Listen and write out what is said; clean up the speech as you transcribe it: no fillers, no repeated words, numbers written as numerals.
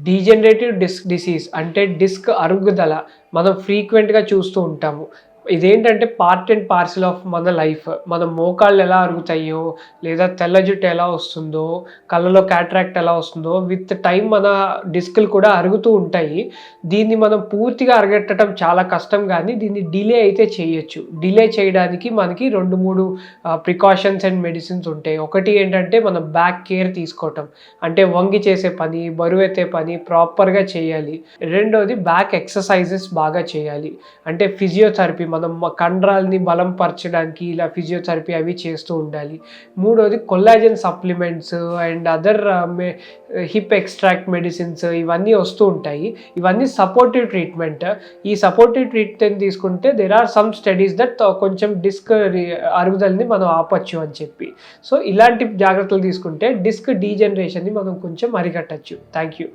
Degenerative disc disease అంటే disc అరుగుదల మనం ఫ్రీక్వెంట్‌గా చూస్తూ ఉంటాము. ఇదేంటంటే పార్ట్ అండ్ పార్సెల్ ఆఫ్ మన లైఫ్. మన మోకాళ్ళు ఎలా అరుగుతాయో, లేదా తెల్ల జుట్టు ఎలా వస్తుందో, కళ్ళలో క్యాట్రాక్ట్ ఎలా వస్తుందో, విత్ టైమ్ మన డిస్కులు కూడా అరుగుతూ ఉంటాయి. దీన్ని మనం పూర్తిగా అరగట్టడం చాలా కష్టం గానీ, దీన్ని డిలే అయితే చేయొచ్చు. డిలే చేయడానికి మనకి 2, 3 ప్రికాషన్స్ అండ్ మెడిసిన్స్ ఉంటాయి. ఒకటి ఏంటంటే మనం బ్యాక్ కేర్ తీసుకోవటం. అంటే వంగి చేసే పని, బరువెత్తే పని ప్రాపర్‌గా చేయాలి. రెండోది బ్యాక్ ఎక్సర్‌సైజెస్ బాగా చేయాలి. అంటే ఫిజియోథెరపీ మనం కండరాలని బలం పరచడానికి ఇలా ఫిజియోథెరపీ అవి చేస్తూ ఉండాలి. మూడోది collagen supplements and other hip extract medicines ఇవన్నీ వస్తూ ఉంటాయి. ఇవన్నీ సపోర్టివ్ ట్రీట్మెంట్. ఈ సపోర్టివ్ ట్రీట్మెంట్ తీసుకుంటే there are some studies that కొంచెం డిస్క్ అరుగుదలని మనం ఆపొచ్చు అని చెప్పి. సో ఇలాంటి జాగ్రత్తలు తీసుకుంటే డిస్క్ డీజనరేషన్‌ని మనం కొంచెం అరికట్టొచ్చు. Thank you.